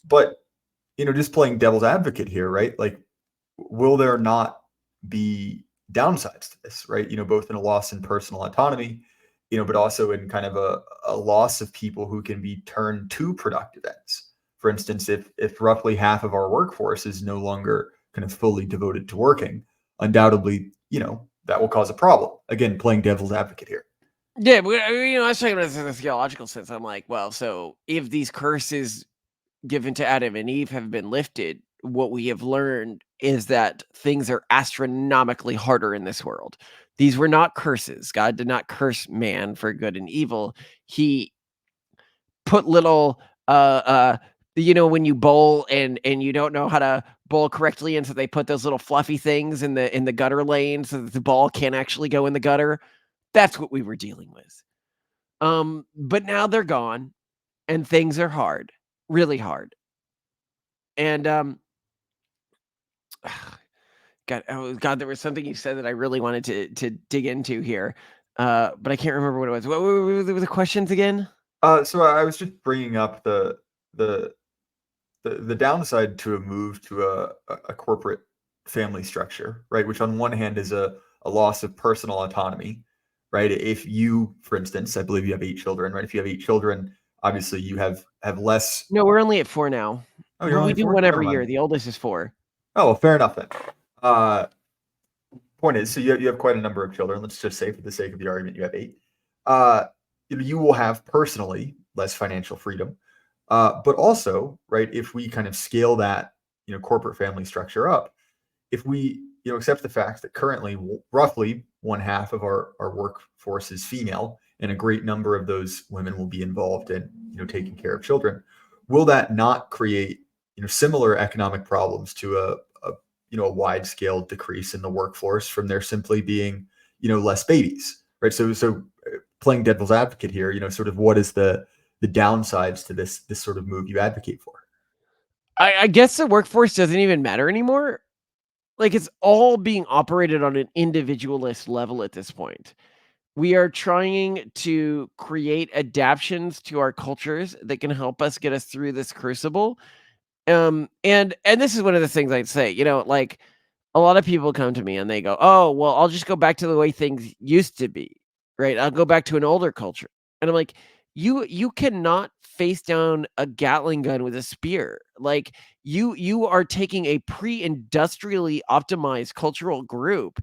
But just playing devil's advocate here, right? Like, will there not be downsides to this, right? Both in a loss in personal autonomy but also in kind of a loss of people who can be turned to productive ends. For instance, if roughly half of our workforce is no longer kind of fully devoted to working, undoubtedly, that will cause a problem. Again, playing devil's advocate here. Yeah, but I was talking about this in a theological sense. I'm like, well, so if these curses given to Adam and Eve have been lifted, what we have learned is that things are astronomically harder in this world. These were not curses. God did not curse man for good and evil. He put little when you bowl and you don't know how to bowl correctly, and so they put those little fluffy things in the gutter lane so that the ball can't actually go in the gutter. That's what we were dealing with. But now they're gone and things are hard, really hard. And God, there was something you said that I really wanted to dig into here. But I can't remember what it was. What were the questions again? So I was just bringing up the the downside to a move to a corporate family structure, right? Which on one hand is a loss of personal autonomy, right? If you, for instance, I believe you have 8 children, right? If you have 8 children, obviously you have less. No, we're only at 4 now. Oh, you're We only do 4? one Never every year. mind. The oldest is 4. Oh, well, fair enough then. Point is, so you have quite a number of children. Let's just say, for the sake of the argument, you have 8. You will have personally less financial freedom, but also, right, if we kind of scale that corporate family structure up, if we accept the fact that currently roughly one half of our workforce is female, and a great number of those women will be involved in taking care of children, will that not create similar economic problems to a wide scale decrease in the workforce from there simply being less babies, right? So playing devil's advocate here, sort of what is the downsides to this sort of move you advocate for? I guess the workforce doesn't even matter anymore. Like, it's all being operated on an individualist level at this point. We are trying to create adaptions to our cultures that can help us get us through this crucible. And this is one of the things I'd say, like, a lot of people come to me and they go, "Oh, well, I'll just go back to the way things used to be." Right? I'll go back to an older culture. And I'm like, "You cannot face down a Gatling gun with a spear. Like, you are taking a pre-industrially optimized cultural group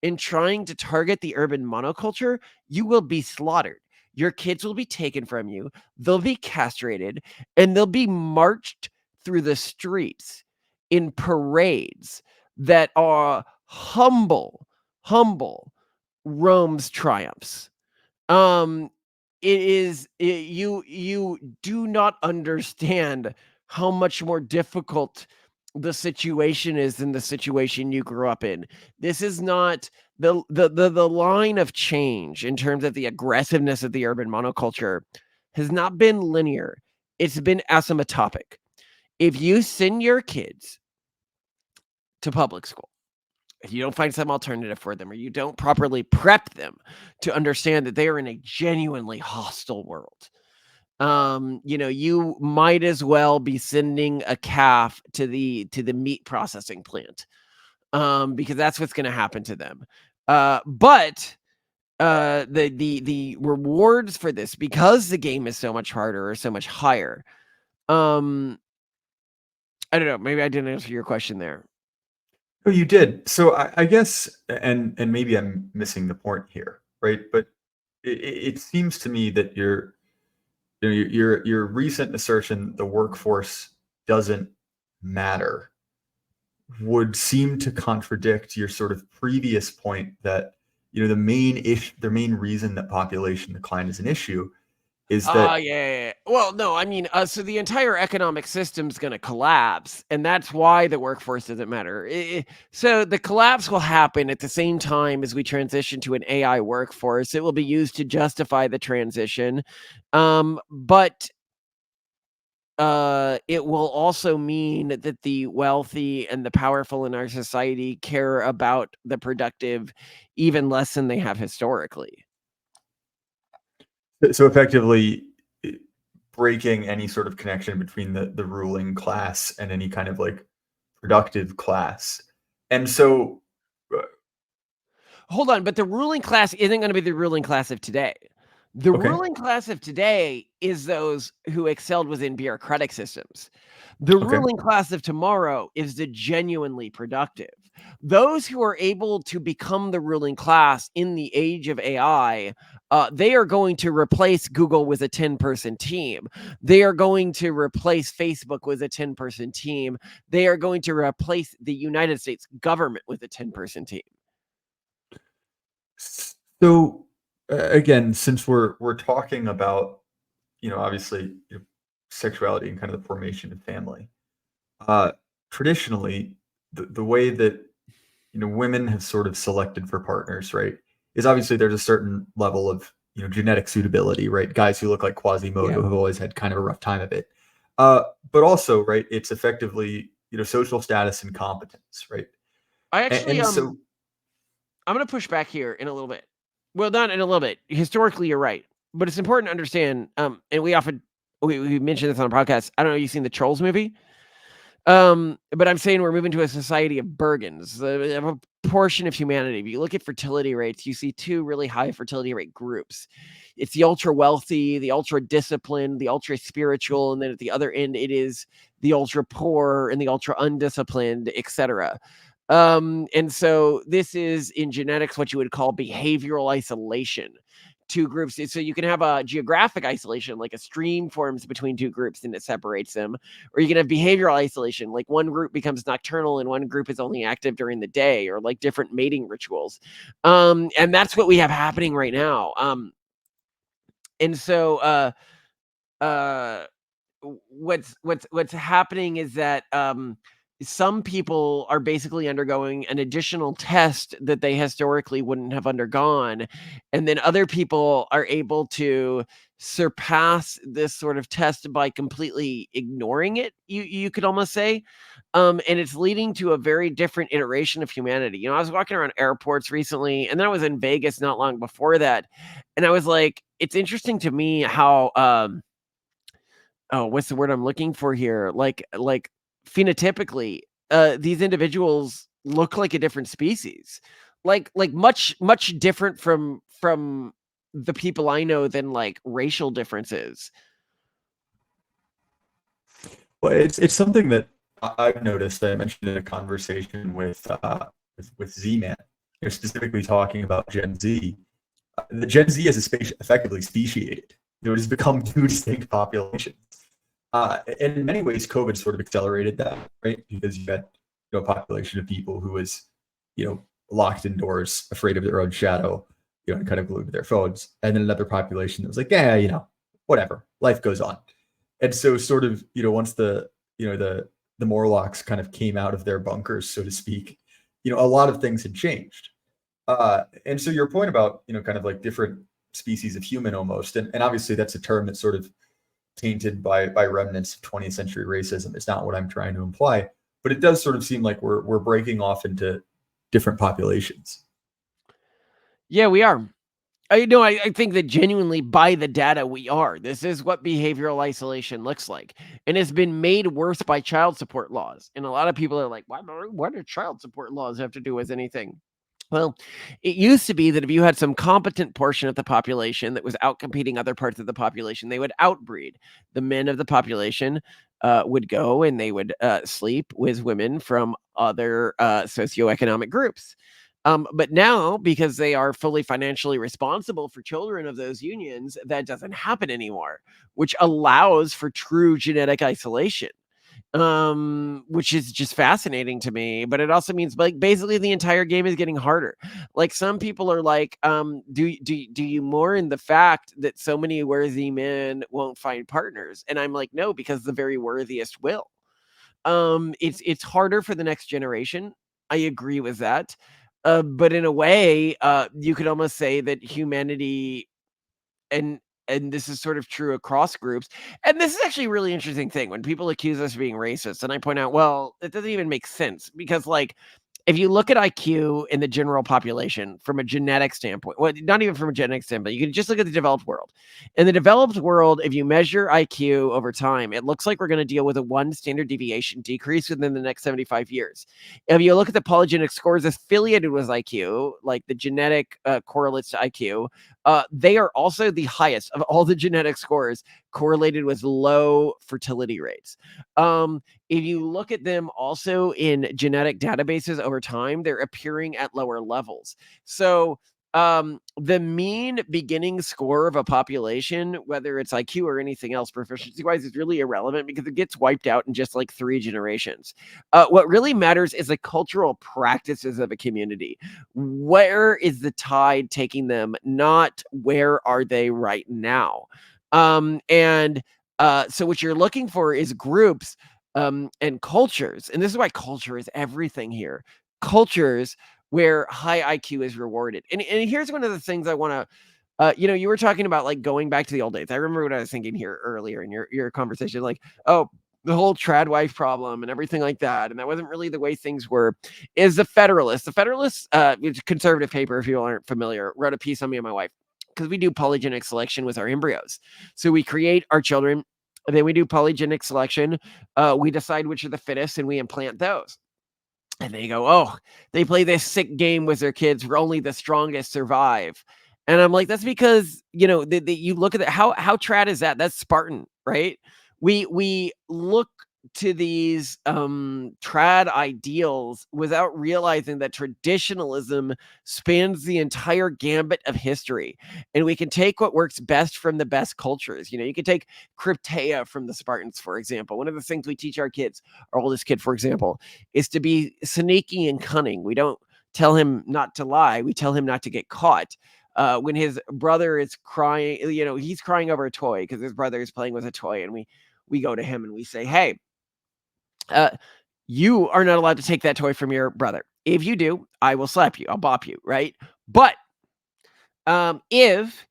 and trying to target the urban monoculture. You will be slaughtered. Your kids will be taken from you. They'll be castrated and they'll be marched through the streets in parades that are humble Rome's triumphs. Um, you do not understand how much more difficult the situation is than the situation you grew up in. This is not the line of change in terms of the aggressiveness of the urban monoculture has not been linear. It's been asymptotic. If you send your kids to public school, if you don't find some alternative for them, or you don't properly prep them to understand that they are in a genuinely hostile world, you might as well be sending a calf to the meat processing plant, because that's what's going to happen to them. But the rewards for this, because the game is so much harder or so much higher. I don't know. Maybe I didn't answer your question there. Oh, you did. So I guess, and maybe I'm missing the point here, right? But it seems to me that your recent assertion the workforce doesn't matter would seem to contradict your sort of previous point that the main reason that population decline is an issue is that. Yeah. Well, no, I mean, so the entire economic system's gonna collapse, and that's why the workforce doesn't matter. So the collapse will happen at the same time as we transition to an AI workforce. It will be used to justify the transition, but it will also mean that the wealthy and the powerful in our society care about the productive even less than they have historically. So effectively, breaking any sort of connection between the ruling class and any kind of like productive class. And Hold on, but the ruling class isn't gonna be the ruling class of today. The Okay. ruling class of today is those who excelled within bureaucratic systems. The Okay. ruling class of tomorrow is the genuinely productive. Those who are able to become the ruling class in the age of AI, they are going to replace Google with a 10-person team. They are going to replace Facebook with a 10-person team. They are going to replace the United States government with a 10-person team. So again, since we're talking about, obviously, sexuality and kind of the formation of family, uh, traditionally, the way that women have sort of selected for partners, right, is obviously there's a certain level of genetic suitability, right? Guys who look like Quasimodo Yeah. have always had kind of a rough time of it, but also, right, it's effectively social status and competence, right? I And, actually and so, I'm going to push back here in a little bit. Well, not in a little bit. Historically, you're right, but it's important to understand. And we mentioned this on a podcast. I don't know. You've seen the Trolls movie? But I'm saying we're moving to a society of Bergens, of a portion of humanity. If you look at fertility rates, you see two really high fertility rate groups. It's the ultra wealthy, the ultra disciplined, the ultra spiritual, and then at the other end, it is the ultra poor and the ultra undisciplined, etc. And so this is in genetics what you would call behavioral isolation. Two groups. So you can have a geographic isolation, like a stream forms between two groups and it separates them, or you can have behavioral isolation, like one group becomes nocturnal and one group is only active during the day, or like different mating rituals. And that's what we have happening right now. And so uh what's happening is that some people are basically undergoing an additional test that they historically wouldn't have undergone, and then other people are able to surpass this sort of test by completely ignoring it, you could almost say. And it's leading to a very different iteration of humanity. I was walking around airports recently, and then I was in Vegas not long before that, and I was like, it's interesting to me how oh, what's the word I'm looking for here? Like phenotypically, these individuals look like a different species. Like much different from the people I know than like racial differences. well, it's something that I've noticed. That I mentioned in a conversation with Z-Man, specifically talking about Gen Z. The Gen Z is effectively speciated. It has become two distinct populations. And in many ways, COVID sort of accelerated that, right? Because you had a population of people who was, locked indoors, afraid of their own shadow, and kind of glued to their phones, and then another population that was like, yeah, whatever, life goes on. And so, sort of, once the Morlocks kind of came out of their bunkers, so to speak, a lot of things had changed. And so, your point about kind of like different species of human almost, and obviously that's a term that's sort of tainted by remnants of 20th century racism. It's not what I'm trying to imply, but it does sort of seem like we're breaking off into different populations. Yeah, we are. I think that genuinely by the data we are. This is what behavioral isolation looks like. And it's been made worse by child support laws. And a lot of people are like, what do child support laws have to do with anything? Well, it used to be that if you had some competent portion of the population that was outcompeting other parts of the population, they would outbreed. The men of the population would go and they would sleep with women from other socioeconomic groups. But now, because they are fully financially responsible for children of those unions, that doesn't happen anymore, which allows for true genetic isolation, which is just fascinating to me. But it also means like basically the entire game is getting harder. Like some people are like, do you mourn the fact that so many worthy men won't find partners? And I'm like, no, because the very worthiest will. It's harder for the next generation. I agree with that. But in a way, you could almost say that humanity, and this is sort of true across groups. And this is actually a really interesting thing when people accuse us of being racist, and I point out, well, it doesn't even make sense because like if you look at IQ in the general population from a genetic standpoint, well, not even from a genetic standpoint, you can just look at the developed world. In the developed world, if you measure IQ over time, it looks like we're going to deal with a 1 standard deviation decrease within the next 75 years. If you look at the polygenic scores affiliated with IQ, like the genetic correlates to IQ, they are also the highest of all the genetic scores correlated with low fertility rates. If you look at them also in genetic databases over time, they're appearing at lower levels. So the mean beginning score of a population, whether it's IQ or anything else proficiency wise, is really irrelevant because it gets wiped out in just like 3 generations. What really matters is the cultural practices of a community. Where is the tide taking them, not where are they right now? And so what you're looking for is groups and cultures, and this is why culture is everything here. Cultures where high IQ is rewarded. And here's one of the things I want to you were talking about like going back to the old days. I remember what I was thinking here earlier in your conversation, like, oh, the whole trad wife problem and everything like that. And that wasn't really the way things were. Is the Federalist. The Federalist, it's a conservative paper, if you aren't familiar, wrote a piece on me and my wife. Because we do polygenic selection with our embryos. So we create our children, and then we do polygenic selection. We decide which are the fittest and we implant those. And they go, oh, they play this sick game with their kids where only the strongest survive. And I'm like, that's because, you look at it, how trad is that? That's Spartan, right? We look to these trad ideals without realizing that traditionalism spans the entire gambit of history. And we can take what works best from the best cultures. You can take Cryptea from the Spartans, for example. One of the things we teach our kids, our oldest kid, for example, is to be sneaky and cunning. We don't tell him not to lie. We tell him not to get caught. When his brother is crying, he's crying over a toy because his brother is playing with a toy, and we go to him and we say, hey, you are not allowed to take that toy from your brother. If you do, I will slap you. I'll bop you, right? But if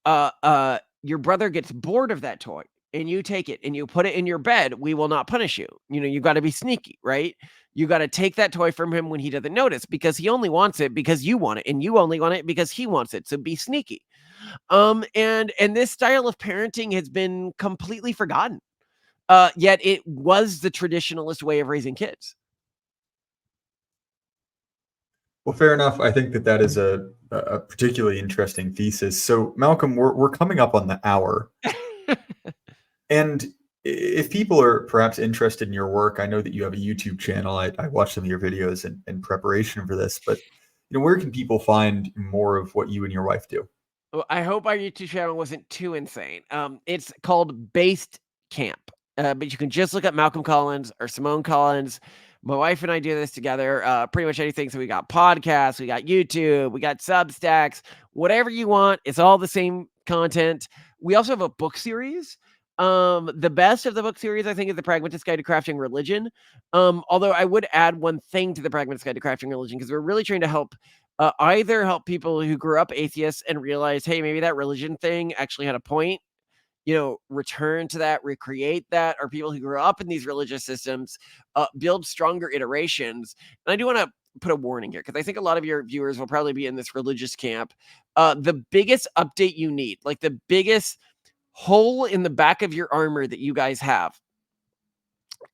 your brother gets bored of that toy and you take it and you put it in your bed, we will not punish you. You got to be sneaky, right? You got to take that toy from him when he doesn't notice, because he only wants it because you want it, and you only want it because he wants it. So be sneaky. And this style of parenting has been completely forgotten. Yet it was the traditionalist way of raising kids. Well, fair enough. I think that is a particularly interesting thesis. So, Malcolm, we're coming up on the hour, and if people are perhaps interested in your work, I know that you have a YouTube channel. I watched some of your videos in preparation for this, but where can people find more of what you and your wife do? Well, I hope our YouTube channel wasn't too insane. It's called Based Camp, but you can just look up Malcolm Collins or Simone Collins. My wife and I do this together, pretty much anything. So we got podcasts, we got YouTube, we got Substacks, whatever you want. It's all the same content. We also have a book series. The best of the book series, I think, is The Pragmatist Guide to Crafting Religion. Although I would add one thing to The Pragmatist Guide to Crafting Religion, because we're really trying to help either help people who grew up atheists and realize, hey, maybe that religion thing actually had a point, return to that, recreate that, or people who grew up in these religious systems, build stronger iterations. And I do want to put a warning here, because I think a lot of your viewers will probably be in this religious camp. The biggest update you need, like the biggest hole in the back of your armor that you guys have,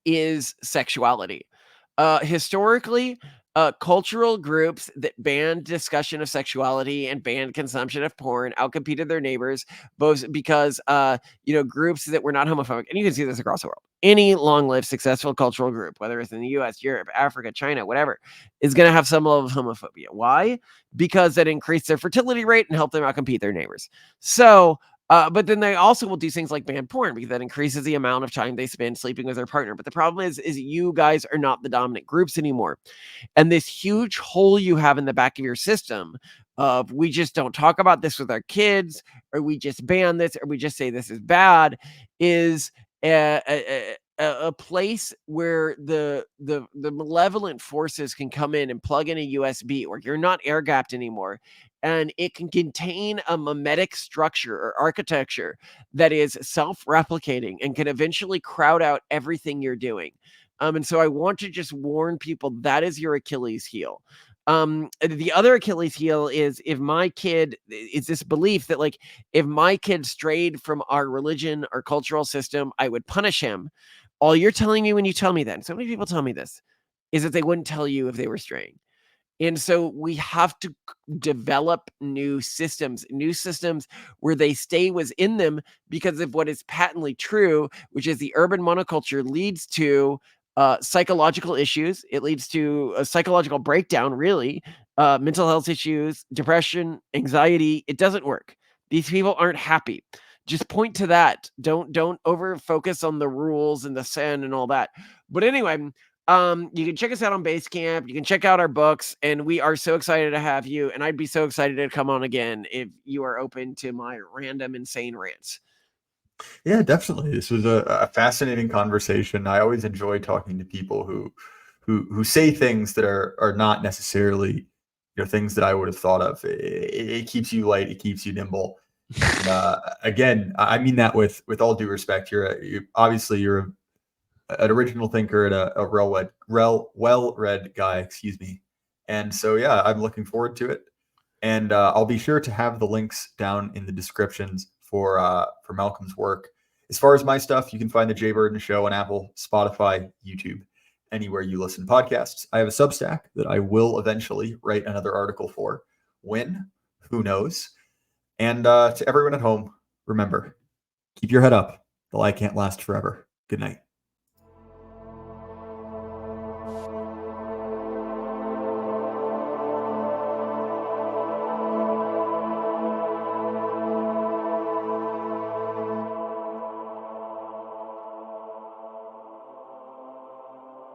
is sexuality. Historically, cultural groups that banned discussion of sexuality and banned consumption of porn outcompeted their neighbors, both because groups that were not homophobic, and you can see this across the world. Any long-lived successful cultural group, whether it's in the US, Europe, Africa, China, whatever, is going to have some level of homophobia. Why? Because that increased their fertility rate and helped them outcompete their neighbors. So but then they also will do things like ban porn, because that increases the amount of time they spend sleeping with their partner. But the problem is you guys are not the dominant groups anymore. And this huge hole you have in the back of your system of, we just don't talk about this with our kids, or we just ban this, or we just say this is bad, is a place where the malevolent forces can come in and plug in a USB, or you're not air gapped anymore. And it can contain a mimetic structure or architecture that is self-replicating and can eventually crowd out everything you're doing. And so I want to just warn people that is your Achilles heel. The other Achilles heel is if my kid, it's this belief that like if my kid strayed from our religion or cultural system, I would punish him. All you're telling me when you tell me that, and so many people tell me this, is that they wouldn't tell you if they were straying. And so we have to develop new systems where they stay within them because of what is patently true, which is the urban monoculture leads to psychological issues. It leads to a psychological breakdown, really, mental health issues, depression, anxiety. It doesn't work. These people aren't happy. Just point to that. Don't over focus on the rules and the sin and all that. But anyway, you can check us out on Basecamp. You can check out our books, and we are so excited to have you. And I'd be so excited to come on again if you are open to my random, insane rants. Yeah, definitely. This was a fascinating conversation. I always enjoy talking to people who say things that are not necessarily things that I would have thought of. It keeps you light. It keeps you nimble. And, again, I mean that with all due respect. Obviously you're an original thinker and a well-read guy, excuse me. And so, yeah, I'm looking forward to it. And I'll be sure to have the links down in the descriptions for Malcolm's work. As far as my stuff, you can find the Jay Burden Show on Apple, Spotify, YouTube, anywhere you listen to podcasts. I have a Substack that I will eventually write another article for. When? Who knows? And to everyone at home, remember, keep your head up. The light can't last forever. Good night.